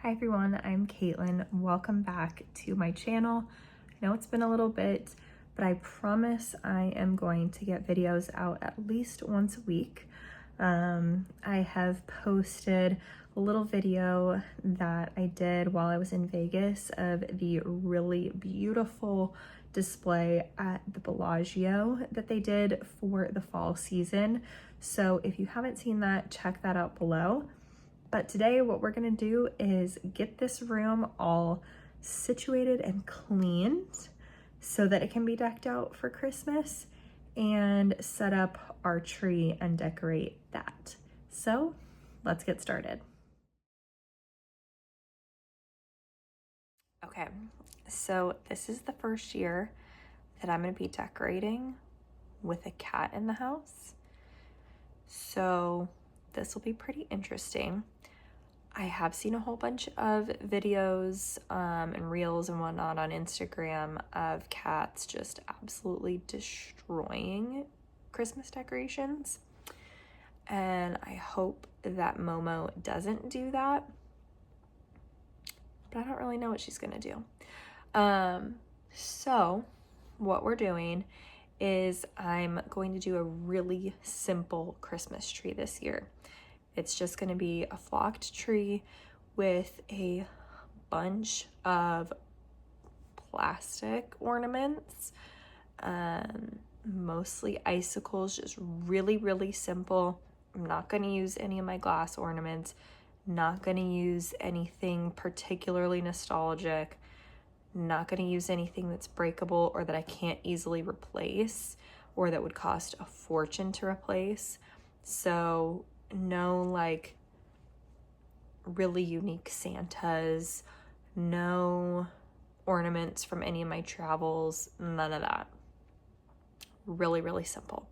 Hi everyone, I'm Caitlin. Welcome back to my channel. I know it's been a little bit, but I promise I am going to get videos out at least once a week. I have posted a little video that I did while I was in Vegas of the really beautiful display at the Bellagio that they did for the fall season. So if you haven't seen that, check that out below. But today what we're gonna do is get this room all situated and cleaned so that it can be decked out for Christmas and set up our tree and decorate that. So let's get started. Okay, so this is the first year that I'm gonna be decorating with a cat in the house. So this will be pretty interesting. I have seen a whole bunch of videos and reels and whatnot on Instagram of cats just absolutely destroying Christmas decorations. And I hope that Momo doesn't do that. But I don't really know what she's gonna do. So what we're doing is I'm going to do a really simple Christmas tree this year. It's just going to be a flocked tree with a bunch of plastic ornaments, mostly icicles, just really simple. I'm not going to use any of my glass ornaments, not going to use anything particularly nostalgic, not going to use anything that's breakable or that I can't easily replace or that would cost a fortune to replace. So no like really unique Santas, no ornaments from any of my travels, none of that. Really simple.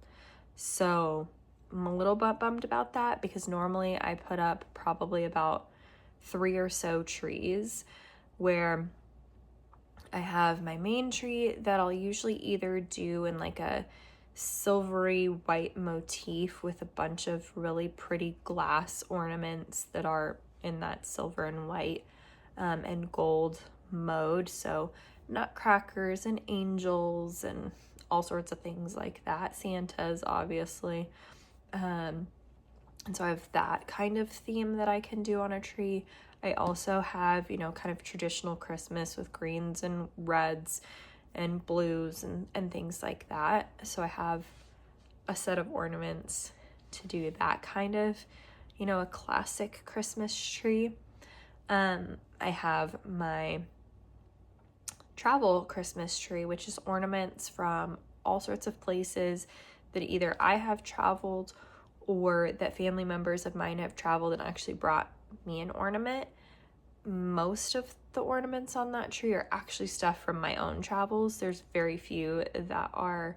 So I'm a little bit bummed about that because normally I put up probably about 3 or so trees where I have my main tree that I'll usually either do in like a silvery white motif with a bunch of really pretty glass ornaments that are in that silver and white and gold mode. So nutcrackers and angels and all sorts of things like that. Santas, obviously. And so I have that kind of theme that I can do on a tree. I also have, you know, kind of traditional Christmas with greens and reds and blues and things like that. So I have a set of ornaments to do that kind of, you know, a classic Christmas tree. I have my travel Christmas tree, which is ornaments from all sorts of places that either I have traveled or that family members of mine have traveled and actually brought me an ornament. Most of the ornaments on that tree are actually stuff from my own travels. There's very few that are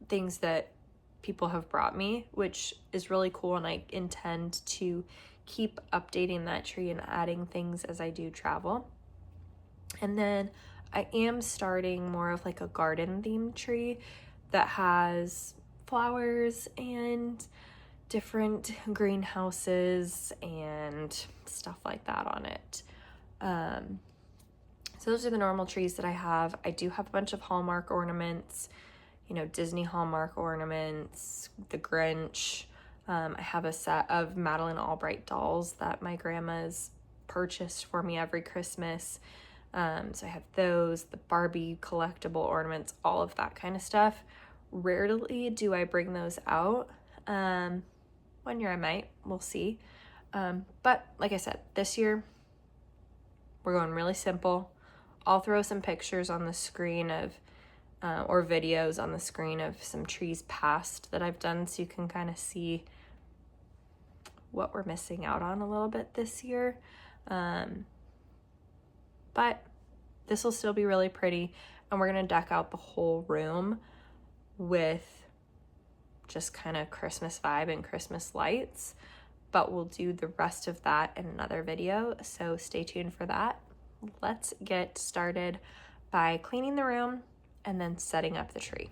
things that people have brought me, which is really cool, and I intend to keep updating that tree and adding things as I do travel. And then I am starting more of like a garden themed tree that has flowers and different greenhouses and stuff like that on it. So those are the normal trees that I have. I do have a bunch of Hallmark ornaments, you know, Disney Hallmark ornaments, the Grinch. I have a set of Madeline Albright dolls that my grandma's purchased for me every Christmas. So I have those, the Barbie collectible ornaments, all of that kind of stuff. Rarely do I bring those out. One year I might, we'll see. But like I said, this year we're going really simple. I'll throw some pictures on the screen of, or videos on the screen of some trees past that I've done so you can kind of see what we're missing out on a little bit this year. But this will still be really pretty, and we're gonna deck out the whole room with just kind of Christmas vibe and Christmas lights, but we'll do the rest of that in another video, so stay tuned for that. Let's get started by cleaning the room and then setting up the tree.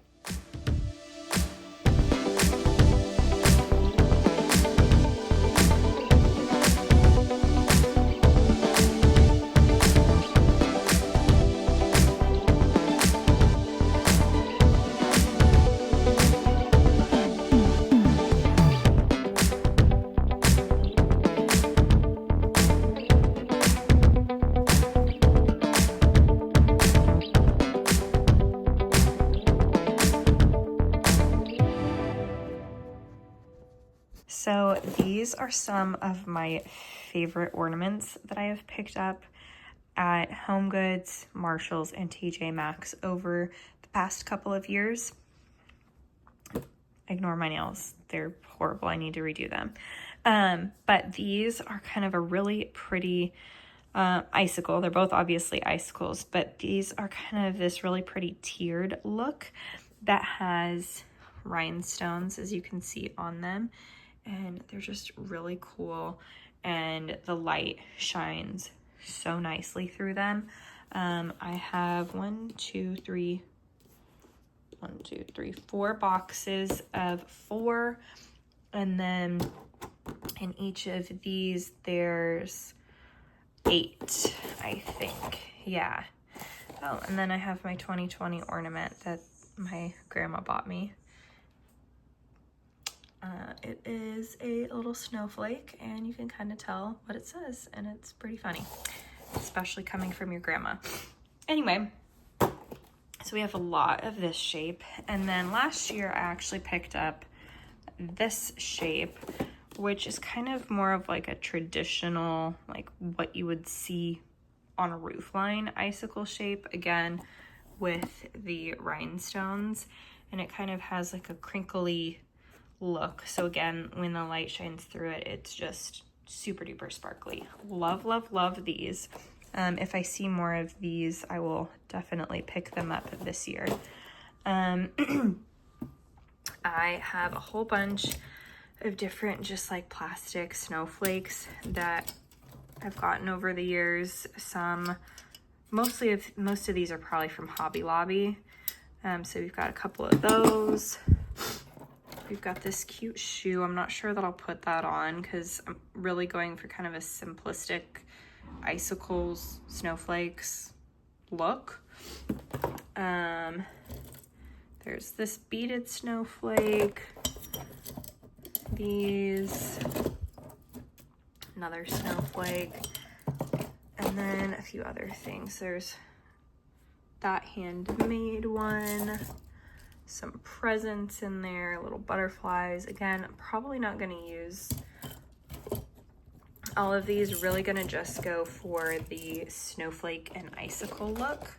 these are some of my favorite ornaments that I have picked up at HomeGoods, Marshalls, and TJ Maxx over the past couple of years. Ignore my nails. They're horrible. I need to redo them. But these are kind of a really pretty icicle. They're both obviously icicles, but these are kind of this really pretty tiered look that has rhinestones, as you can see on them. And they're just really cool. And the light shines so nicely through them. I have 4 boxes of 4, and then in each of these there's 8, I think. Yeah. Oh, and then I have my 2020 ornament that my grandma bought me. It is a little snowflake, and you can kind of tell what it says, and it's pretty funny, especially coming from your grandma. Anyway, so we have a lot of this shape, and then last year I actually picked up this shape, which is kind of more of like a traditional, like what you would see on a roof line icicle shape, again with the rhinestones, and it kind of has like a crinkly look. So again, when the light shines through it, it's just super duper sparkly. Love, love, love these. If I see more of these, I will definitely pick them up this year. I have a whole bunch of different just like plastic snowflakes that I've gotten over the years. Most of these are probably from Hobby Lobby. So we've got a couple of those. We've got this cute shoe. I'm not sure that I'll put that on because I'm really going for kind of a simplistic icicles, snowflakes look. There's this beaded snowflake. These, another snowflake, and then a few other things. There's that handmade one, some presents in there, little butterflies. Again, I'm probably not going to use all of these, really going to just go for the snowflake and icicle look,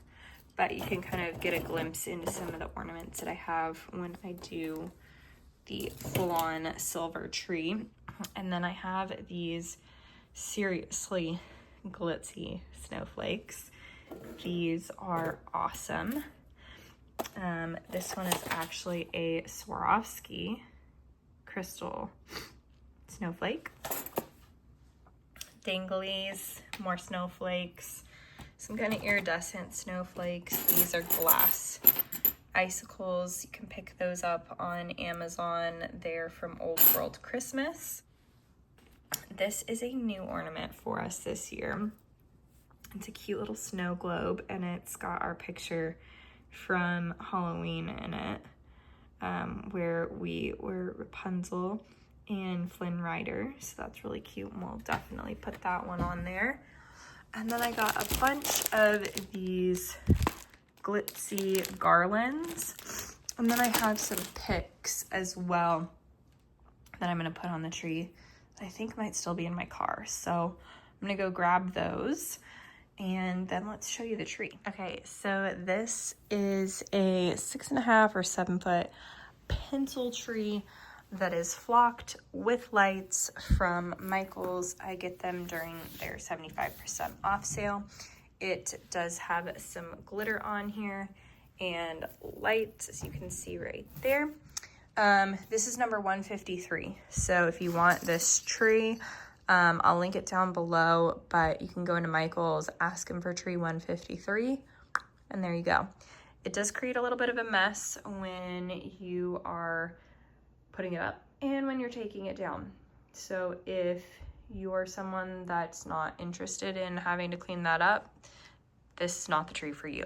but you can kind of get a glimpse into some of the ornaments that I have when I do the full-on silver tree. And then I have these seriously glitzy snowflakes. These are awesome. This one is actually a Swarovski crystal snowflake. Danglies, more snowflakes, some kind of iridescent snowflakes. These are glass icicles. You can pick those up on Amazon. They're from Old World Christmas. This is a new ornament for us this year. It's a cute little snow globe, and it's got our picture from Halloween in it, where we were Rapunzel and Flynn Rider. So that's really cute, and we'll definitely put that one on there. And then I got a bunch of these glitzy garlands, and then I have some picks as well that I'm going to put on the tree that I think might still be in my car. So I'm going to go grab those, and then let's show you the tree. Okay, so this is a 6.5 or 7 foot pencil tree that is flocked with lights from Michael's. I get them during their 75% off sale. It does have some glitter on here and lights, as you can see right there. This is number 153. So if you want this tree, I'll link it down below, but you can go into Michael's, ask him for tree 153, and there you go. It does create a little bit of a mess when you are putting it up and when you're taking it down. So if you're someone that's not interested in having to clean that up, this is not the tree for you.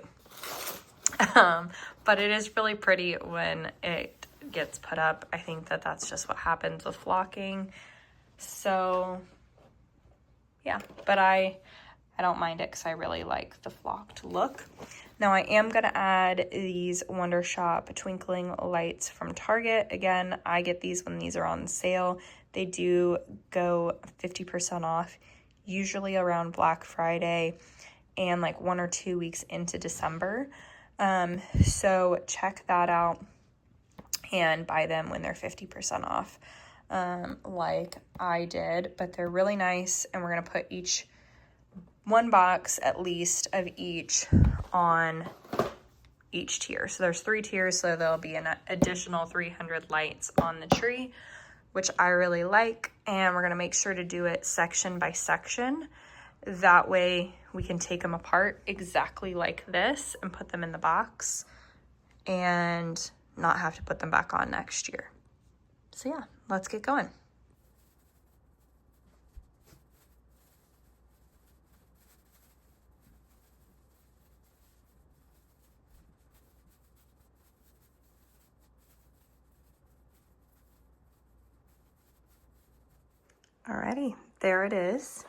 But it is really pretty when it gets put up. I think that that's just what happens with flocking. So yeah, but I don't mind it because I really like the flocked look. Now I am going to add these Wonder Shop twinkling lights from Target. Again, I get these when these are on sale. They do go 50% off, usually around Black Friday and like 1 or 2 weeks into December. So check that out and buy them when they're 50% off, like I did. But they're really nice, and we're gonna put one box at least of each on each tier. So there's 3 tiers, so there'll be an additional 300 lights on the tree, which I really like. And we're gonna make sure to do it section by section. That way we can take them apart exactly like this and put them in the box and not have to put them back on next year. So yeah, let's get going. Alrighty, there it is.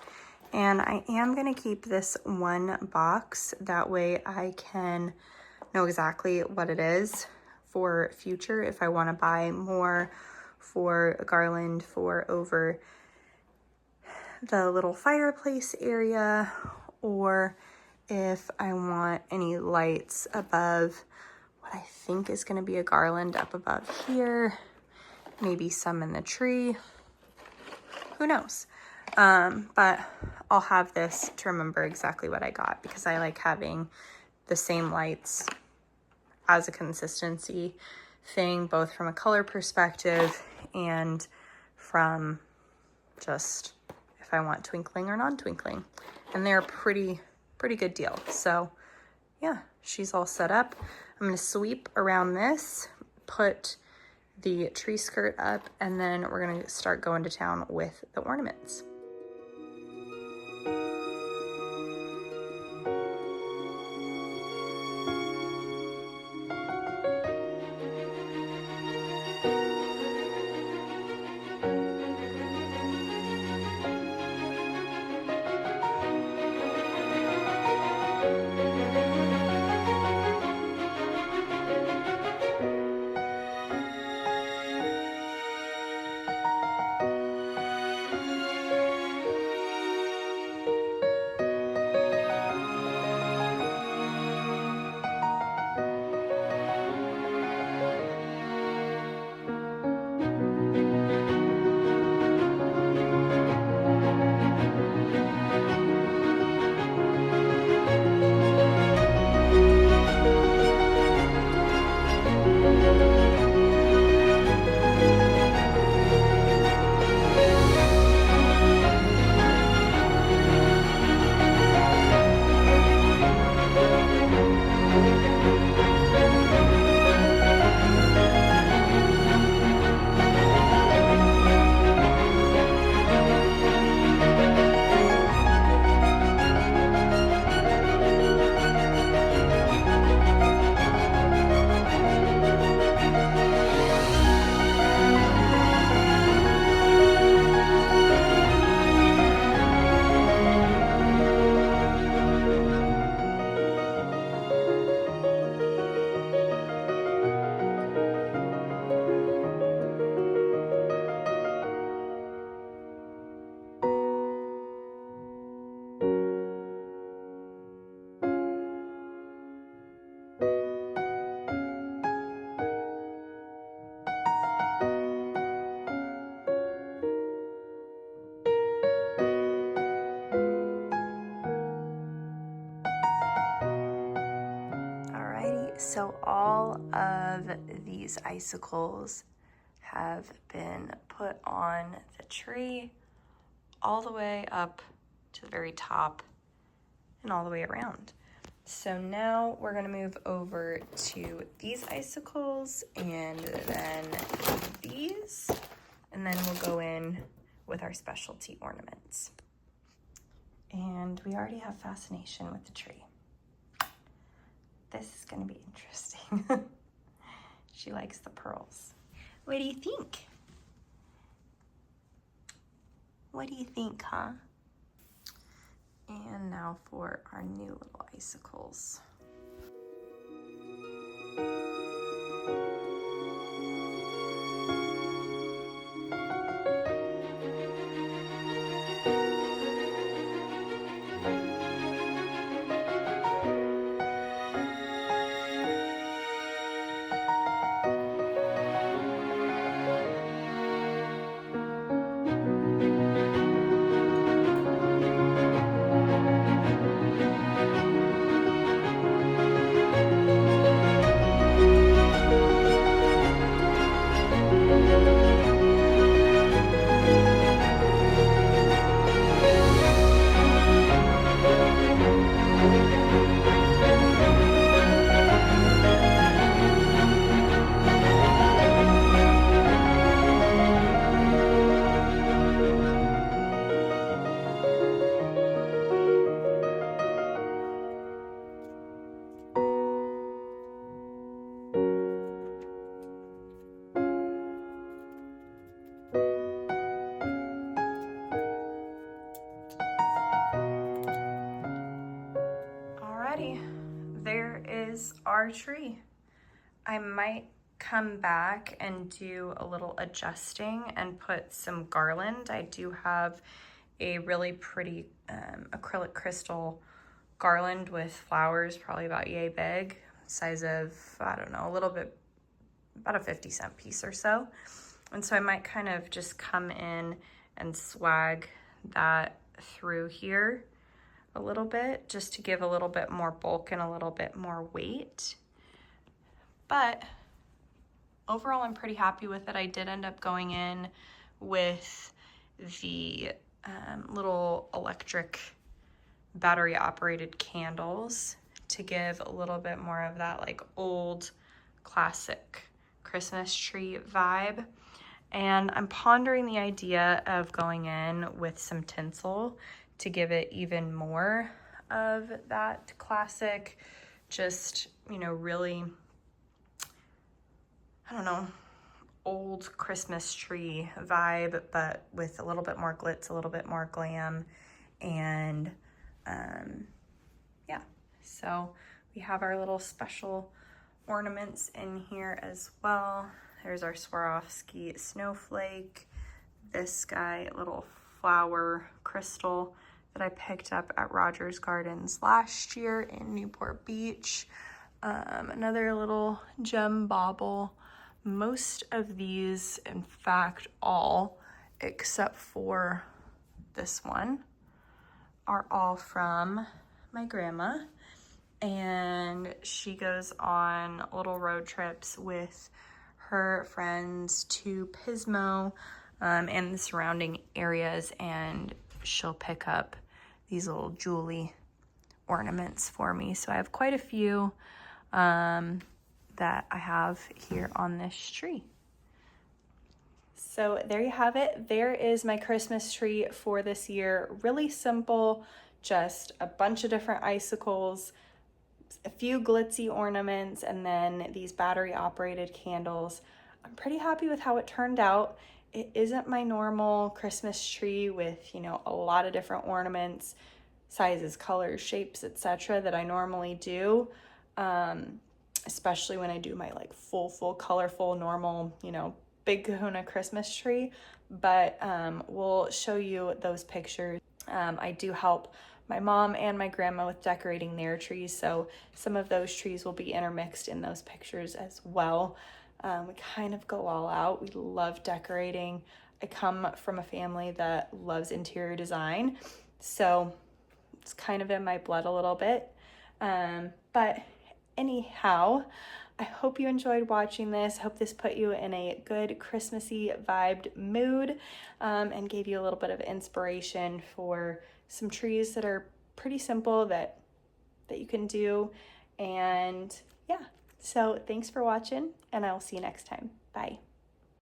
And I am gonna keep this one box. That way I can know exactly what it is for future if I wanna buy more for a garland for over the little fireplace area, or if I want any lights above what I think is gonna be a garland up above here, maybe some in the tree, who knows? But I'll have this to remember exactly what I got, because I like having the same lights as a consistency thing, both from a color perspective and from just if I want twinkling or non-twinkling. And they're pretty good deal. So yeah, she's all set up. I'm gonna sweep around this, put the tree skirt up, and then we're gonna start going to town with the ornaments. So all of these icicles have been put on the tree all the way up to the very top and all the way around. So now we're gonna move over to these icicles and then these, and then we'll go in with our specialty ornaments. And we already have fascination with the tree. This is gonna be interesting. She likes the pearls. What do you think? What do you think, huh? And now for our new little icicles. our tree. I might come back and do a little adjusting and put some garland. I do have a really pretty acrylic crystal garland with flowers, probably about yay big, size of, I don't know, a little bit, about a 50-cent piece or so. And so I might kind of just come in and swag that through here a little bit, just to give a little bit more bulk and a little bit more weight. But overall, I'm pretty happy with it. I did end up going in with the little electric battery operated candles to give a little bit more of that like old classic Christmas tree vibe. And I'm pondering the idea of going in with some tinsel to give it even more of that classic, just, you know, really, I don't know, old Christmas tree vibe, but with a little bit more glitz, a little bit more glam. And yeah, so we have our little special ornaments in here as well. There's our Swarovski snowflake, this guy, little flower crystal that I picked up at Rogers Gardens last year in Newport Beach. Another little gem bauble. Most of these, in fact, all except for this one, are all from my grandma. And she goes on little road trips with her friends to Pismo and the surrounding areas, and she'll pick up these little jewelry ornaments for me. So I have quite a few that I have here on this tree. So there you have it. There is my Christmas tree for this year. Really simple, just a bunch of different icicles, a few glitzy ornaments, and then these battery operated candles. I'm pretty happy with how it turned out. It isn't my normal Christmas tree with, you know, a lot of different ornaments, sizes, colors, shapes, etc. that I normally do, especially when I do my like full colorful normal, you know, big kahuna Christmas tree. But we'll show you those pictures. I do help my mom and my grandma with decorating their trees, so some of those trees will be intermixed in those pictures as well. We kind of go all out. We love decorating. I come from a family that loves interior design, so it's kind of in my blood a little bit. But anyhow, I hope you enjoyed watching this. Hope this put you in a good Christmassy vibed mood and gave you a little bit of inspiration for some trees that are pretty simple that you can do. And yeah, so thanks for watching, and I will see you next time. Bye.